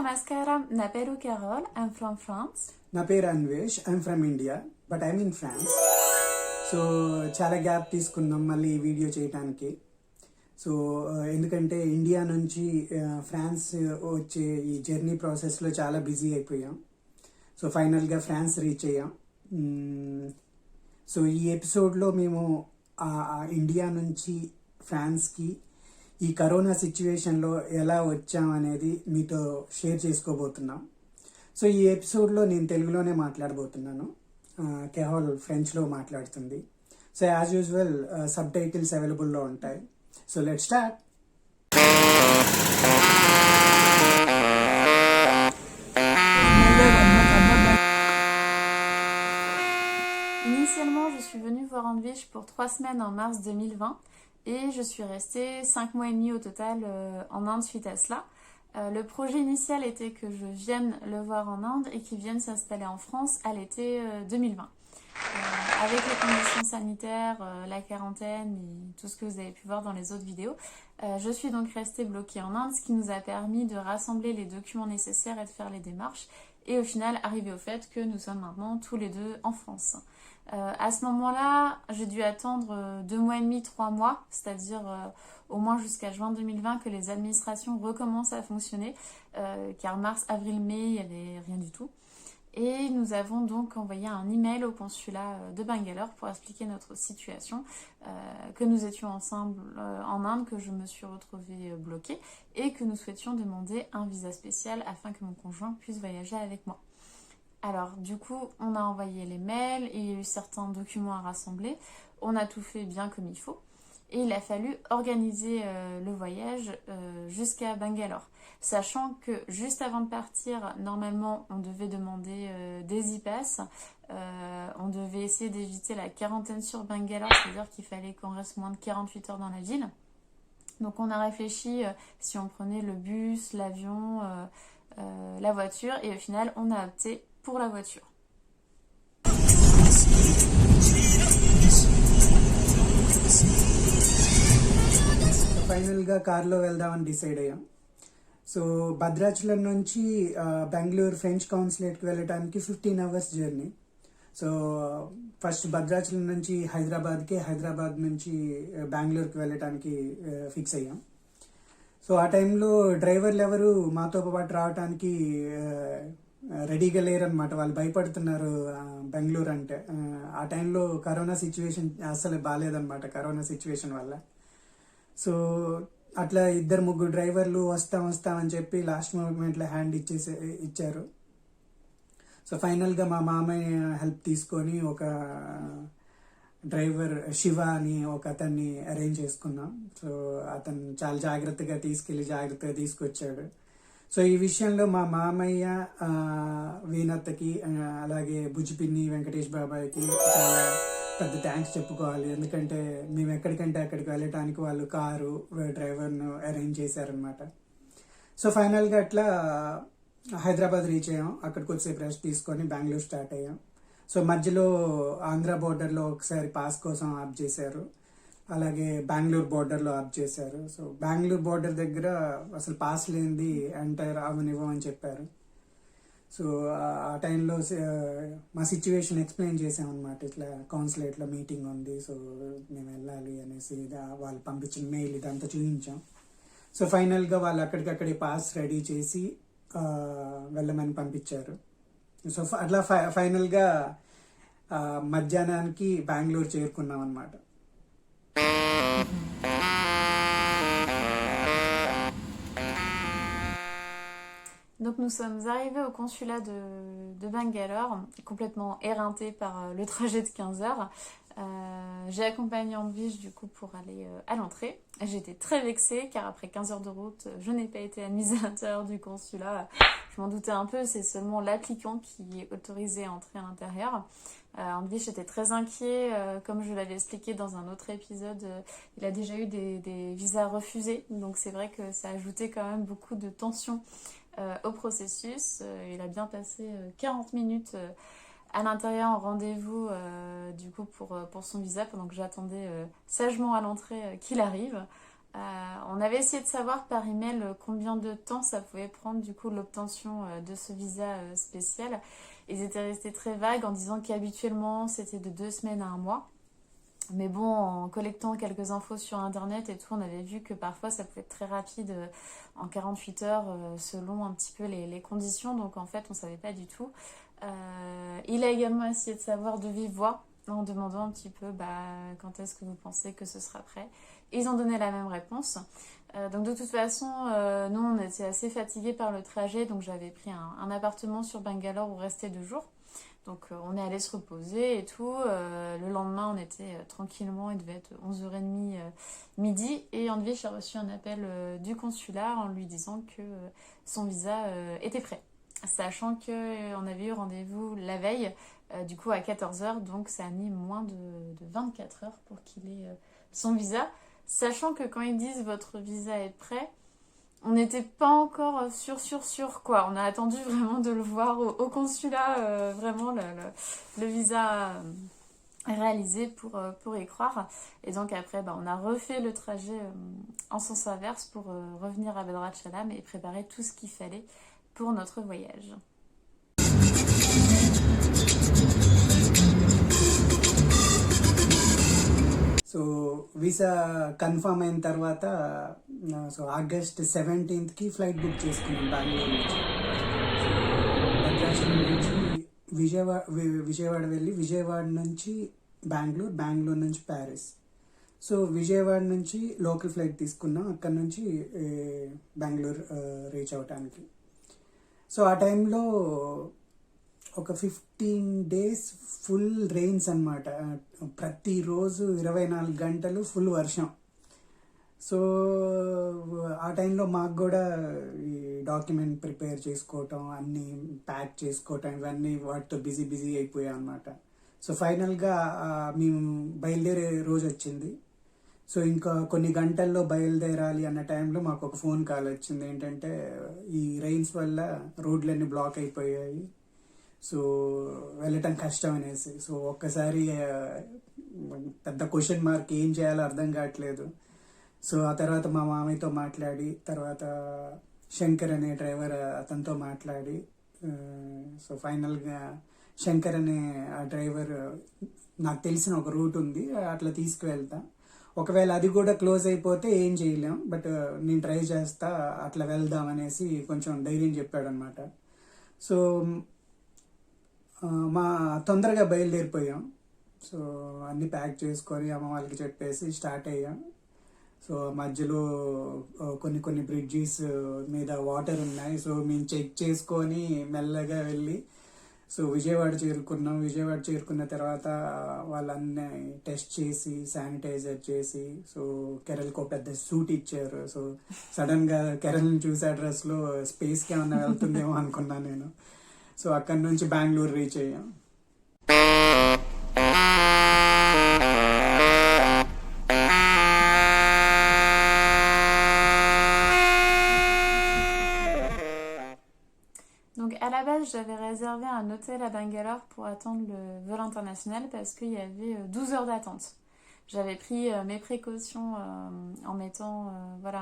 Namaskaram, na peru Carol, I'm from France. నా పేరు Anvesh, I'm from India but I'm in France. So చాలా gap తీసుకున్నాం మళ్ళీ ఈ వీడియో చేయడానికి. సో ఎందుకంటే ఇండియా నుంచి ఫ్రాన్స్ వచ్చే ఈ జర్నీ ప్రాసెస్లో చాలా బిజీ అయిపోయాం. సో ఫైనల్గా ఫ్రాన్స్ రీచ్ అయ్యాం. సో ఈ ఎపిసోడ్లో మేము ఇండియా నుంచి ఫ్రాన్స్కి ఈ కరోనా సిచ్యువేషన్లో ఎలా వచ్చాం అనేది మీతో షేర్ చేసుకోబోతున్నాం. సో ఈ ఎపిసోడ్లో నేను తెలుగులోనే మాట్లాడబోతున్నాను, కెహాల్ ఫ్రెంచ్లో మాట్లాడుతుంది. So as usual sub titles అవైలబుల్లో ఉంటాయి. So let's start. Initialement, je suis venue voir Anvesh pour 3 semaines en mars 2020 et je suis restée 5 mois et demi au total en Inde suite à cela. Le projet initial était que je vienne le voir en Inde et qu'il vienne s'installer en France à l'été 2020. Avec les conditions sanitaires, la quarantaine et tout ce que vous avez pu voir dans les autres vidéos, je suis donc restée bloquée en Inde, ce qui nous a permis de rassembler les documents nécessaires et de faire les démarches et au final arriver au fait que nous sommes maintenant tous les deux en France. À ce moment-là, j'ai dû attendre 2 mois et demi, 3 mois, c'est-à-dire au moins jusqu'à juin 2020 que les administrations recommencent à fonctionner, car mars, avril, mai, il n'y avait rien du tout. Et nous avons donc envoyé un email au consulat de Bangalore pour expliquer notre situation, que nous étions ensemble en Inde, que je me suis retrouvée bloquée et que nous souhaitions demander un visa spécial afin que mon conjoint puisse voyager avec moi. Alors du coup, on a envoyé les mails, il y a eu certains documents à rassembler, on a tout fait bien comme il faut. Et il a fallu organiser le voyage jusqu'à Bangalore. Sachant que juste avant de partir, normalement, on devait demander des e-pass. On devait essayer d'éviter la quarantaine sur Bangalore, c'est-à-dire qu'il fallait qu'on reste moins de 48 heures dans la ville. Donc on a réfléchi si on prenait le bus, l'avion, la voiture. Et au final, on a opté pour la voiture. ఫైనల్గా కార్లో వెళ్దామని డిసైడ్ అయ్యాం. సో భద్రాచలం నుంచి బెంగళూరు ఫ్రెంచ్ కౌన్సిలేట్కి వెళ్ళడానికి 15 hours journey. So first Bhadrachalam నుంచి హైదరాబాద్కి, హైదరాబాద్ నుంచి బెంగళూరుకి వెళ్ళటానికి ఫిక్స్ అయ్యాం. సో ఆ టైంలో డ్రైవర్లు ఎవరు మాతో పాటు రావడానికి రెడీగా లేరనమాట. వాళ్ళు భయపడుతున్నారు బెంగళూరు అంటే. ఆ టైంలో కరోనా సిచ్యువేషన్ అసలు బాగాలేదన్నమాట, కరోనా సిచ్యువేషన్ వల్ల. సో అట్లా 2-3 డ్రైవర్లు వస్తామని చెప్పి లాస్ట్ మూమెంట్లో హ్యాండ్ ఇచ్చారు. సో ఫైనల్గా మా మామయ్య హెల్ప్ తీసుకొని ఒక డ్రైవర్ శివ అని ఒక అతన్ని అరేంజ్ చేసుకున్నాం. సో అతను చాలా జాగ్రత్తగా తీసుకొచ్చాడు. సో ఈ విషయంలో మా మామయ్య వీణత్తకి, అలాగే బుజ్జిపిన్ని వెంకటేష్ బాబాయ్కి చాలా పెద్ద థ్యాంక్స్ చెప్పుకోవాలి. ఎందుకంటే మేము ఎక్కడికంటే అక్కడికి వెళ్ళటానికి వాళ్ళు కారు డ్రైవర్ను అరేంజ్ చేశారనమాట. సో ఫైనల్గా అట్లా హైదరాబాద్ రీచ్ అయ్యాం. అక్కడికి వచ్చేసేపు రెస్ట్ తీసుకొని బెంగళూరు స్టార్ట్ అయ్యాం. సో మధ్యలో ఆంధ్ర బోర్డర్లో ఒకసారి పాస్ కోసం ఆప్ చేశారు, అలాగే బెంగళూరు బోర్డర్లో ఆప్ చేశారు. సో బెంగళూరు బోర్డర్ దగ్గర అసలు పాస్ లేనిది ఎంటైర్ అవనివ్వమని చెప్పారు. సో ఆ టైంలో మా సిచ్యువేషన్ ఎక్స్ప్లెయిన్ చేసామన్నమాట. ఇట్లా కౌన్సిలేట్లో మీటింగ్ ఉంది, సో మేము వెళ్ళాలి అనేసి వాళ్ళు పంపించిన మెయిల్ ఇదంతా చూపించాం. సో ఫైనల్గా వాళ్ళు అక్కడికక్కడే పాస్ రెడీ చేసి వెళ్ళమని పంపించారు. సో అట్లా ఫైనల్గా మధ్యాహ్నానికి బెంగళూరు చేరుకున్నాం అన్నమాట. Donc nous sommes arrivés au consulat de Bangalore, complètement éreintés par le trajet de 15 heures. J'ai accompagné Anvesh du coup pour aller à l'entrée. J'étais très vexée car après 15 heures de route, je n'ai pas été admise à l'intérieur du consulat. Je m'en doutais un peu, c'est seulement l'applicant qui est autorisé à entrer à l'intérieur. Anvesh était très inquiet, comme je l'avais expliqué dans un autre épisode, il a déjà eu des visas refusés, donc c'est vrai que ça ajoutait quand même beaucoup de tension au processus. Il a bien passé 40 minutes à l'intérieur en rendez-vous du coup pour son visa pendant que j'attendais sagement à l'entrée qu'il arrive. On avait essayé de savoir par email combien de temps ça pouvait prendre du coup l'obtention de ce visa spécial. Ils étaient restés très vagues en disant qu'habituellement c'était de 2 semaines à 1 mois. Mais bon, en collectant quelques infos sur internet et tout, on avait vu que parfois ça pouvait être très rapide en 48 heures selon un petit peu les conditions. Donc en fait, on ne savait pas du tout. Il a également essayé de savoir de vive voix en demandant un petit peu quand est-ce que vous pensez que ce sera prêt. Ils ont donné la même réponse. Donc de toute façon, nous on était assez fatigués par le trajet, donc j'avais pris un appartement sur Bangalore où restait 2 jours. Donc on est allé se reposer et tout. Le lendemain, on était tranquillement, il devait être 11h30 midi. Et Andvish a reçu un appel du consulat en lui disant que son visa était prêt. Sachant qu'on avait eu rendez-vous la veille, du coup à 14h. Donc ça a mis moins de 24 heures pour qu'il ait son visa. Sachant que quand ils disent votre visa est prêt, on n'était pas encore sûr quoi. On a attendu vraiment de le voir au consulat, vraiment le visa réalisé pour y croire. Et donc après, on a refait le trajet en sens inverse pour revenir à Bhadrachalam et préparer tout ce qu'il fallait pour notre voyage. So visa confirm అయిన తర్వాత so August 17కి flight book చేసుకున్నాం బెంగళూరు నుంచి. భద్రాచలం నుంచి విజయవాడ వెళ్ళి విజయవాడ నుంచి బెంగళూరు నుంచి Paris. So Vijayawada నుంచి లోకల్ ఫ్లైట్ తీసుకున్నాం అక్కడ నుంచి బెంగళూరు రీచ్ అవటానికి. సో ఆ టైంలో ఒక 15 days ఫుల్ రెయిన్స్ అనమాట. ప్రతిరోజు 24 గంటలు ఫుల్ వర్షం. సో ఆ టైంలో మాకు కూడా ఈ డాక్యుమెంట్ ప్రిపేర్ చేసుకోవటం, అన్నీ ప్యాక్ చేసుకోవటం, ఇవన్నీ వాటితో బిజీ అయిపోయాం అనమాట. సో ఫైనల్గా మేము బయలుదేరే రోజు వచ్చింది. సో ఇంకా కొన్ని గంటల్లో బయలుదేరాలి అన్న టైంలో మాకు ఒక ఫోన్ కాల్ వచ్చింది. ఏంటంటే ఈ రెయిన్స్ వల్ల రోడ్లన్నీ బ్లాక్ అయిపోయాయి, సో వెళ్ళటం కష్టం అనేసి. సో ఒక్కసారి పెద్ద క్వశ్చన్ మార్క్, ఏం చేయాలో అర్థం కావట్లేదు. సో ఆ తర్వాత మా మామయ్యతో మాట్లాడి, తర్వాత శంకర్ అనే డ్రైవర్ అతనితో మాట్లాడి, సో ఫైనల్గా శంకర్ అనే ఆ డ్రైవర్ నాకు తెలిసిన ఒక రూట్ ఉంది, అట్లా తీసుకువెళ్తా, ఒకవేళ అది కూడా క్లోజ్ అయిపోతే ఏం చేయలేం, బట్ నేను ట్రై చేస్తా, అట్లా వెళ్దాం అనేసి కొంచెం ధైర్యం చెప్పాడు అనమాట. సో తొందరగా బయలుదేరిపోయాం. సో అన్నీ ప్యాక్ చేసుకొని అమ్మ వాళ్ళకి చెప్పేసి స్టార్ట్ అయ్యాం. సో మధ్యలో కొన్ని బ్రిడ్జెస్ మీద వాటర్ ఉన్నాయి. సో మేము చెక్ చేసుకొని మెల్లగా వెళ్ళి సో విజయవాడ చేరుకున్నాం. విజయవాడ చేరుకున్న తర్వాత వాళ్ళన్నీ టెస్ట్ చేసి శానిటైజర్ చేసి, సో కెరల్కి ఒక పెద్ద సూట్ ఇచ్చారు. సో సడన్గా కెరల్ని చూసే డ్రెస్లో స్పేస్కి ఏమన్నా వెళ్తుందేమో అనుకున్నాను నేను. సో అక్కడి నుంచి బెంగళూరు రీచ్ అయ్యాం. Donc à la base, j'avais réservé un hôtel à Bangalore pour attendre le vol international parce qu'il y avait 12 heures d'attente. J'avais pris mes précautions en mettant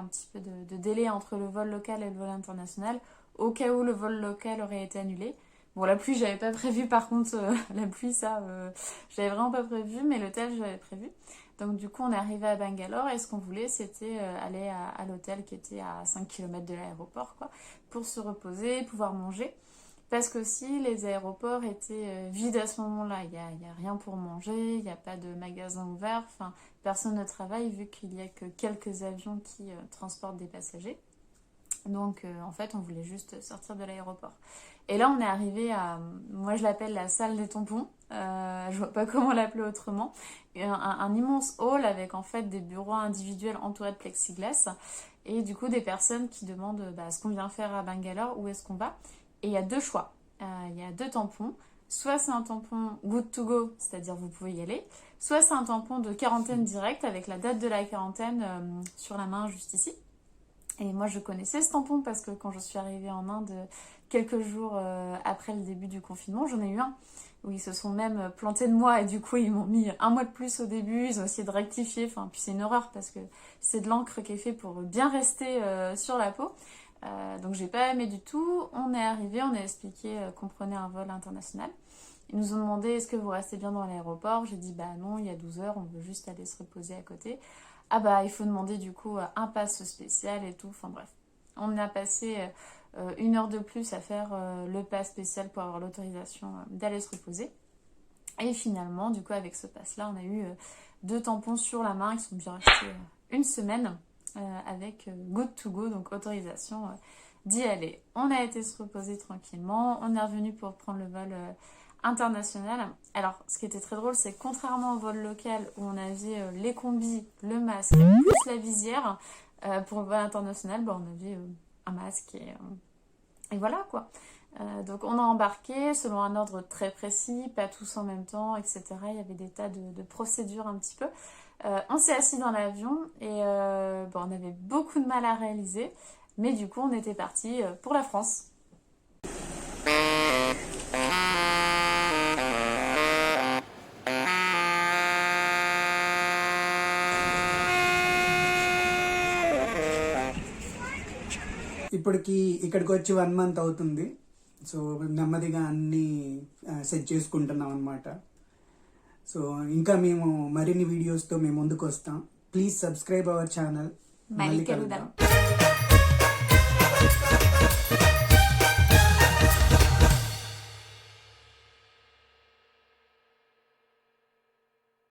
un petit peu de délai entre le vol local et le vol international au cas où le vol local aurait été annulé. Bon, la pluie, j'avais pas prévu, par contre, la pluie, ça, j'avais vraiment pas prévu, mais l'hôtel, j'avais prévu. Donc, du coup, on est arrivé à Bangalore et ce qu'on voulait, c'était aller à l'hôtel qui était à 5 km de l'aéroport, quoi, pour se reposer, pouvoir manger. Parce que si les aéroports étaient vides à ce moment-là, il y a rien pour manger, il n'y a pas de magasin ouvert, enfin, personne ne travaille vu qu'il n'y a que quelques avions qui transportent des passagers. Donc en fait on voulait juste sortir de l'aéroport. Et là on est arrivé à, moi je l'appelle la salle des tampons, je vois pas comment l'appeler autrement, un immense hall avec en fait des bureaux individuels entourés de plexiglas et du coup des personnes qui demandent ce qu'on vient faire à Bangalore, où est-ce qu'on va. Et il y a 2 choix, il y a 2 tampons, soit c'est un tampon good to go, c'est-à-dire vous pouvez y aller, soit c'est un tampon de quarantaine directe avec la date de la quarantaine sur la main juste ici. Et moi je connaissais ce tampon parce que quand je suis arrivée en Inde quelques jours après le début du confinement. J'en ai eu un où ils se sont même plantés de moi et du coup ils m'ont mis un mois de plus au début, ils ont essayé de rectifier, enfin puis c'est une horreur parce que c'est de l'encre qui est fait pour bien rester sur la peau. Donc j'ai pas aimé du tout. On est arrivé, on a expliqué qu'on prenait un vol international. Ils nous ont demandé est-ce que vous restez bien dans l'aéroport. J'ai dit bah non, il y a 12 heures, on veut juste aller se reposer à côté. Ah bah il faut demander du coup un pass spécial et tout, enfin bref. On a passé 1 heure de plus à faire le pass spécial pour avoir l'autorisation d'aller se reposer. Et finalement, du coup avec ce pass là, on a eu 2 tampons sur la main qui sont bien restés 1 semaine. Avec good to go, donc autorisation d'y aller. On a été se reposer tranquillement, on est revenu pour prendre le vol international. Alors, ce qui était très drôle, c'est que contrairement au vol local où on avait les combis, le masque, plus la visière, pour le vol international, bah, on avait un masque et voilà quoi. Donc on a embarqué selon un ordre très précis, pas tous en même temps, etc. Il y avait des tas de procédures un petit peu. On s'est assis dans l'avion et on avait beaucoup de mal à réaliser, mais du coup on était parti pour la France. ఇప్పటికి ఇక్కడికి వచ్చి 1 month అవుతుంది. సో నెమ్మదిగా అన్నీ సెట్ చేసుకుంటున్నాం అనమాట. సో ఇంకా మేము మరిన్ని వీడియోస్తో మేము ముందుకు వస్తాం. Please subscribe our channel. మళ్ళీ కలుద్దాం.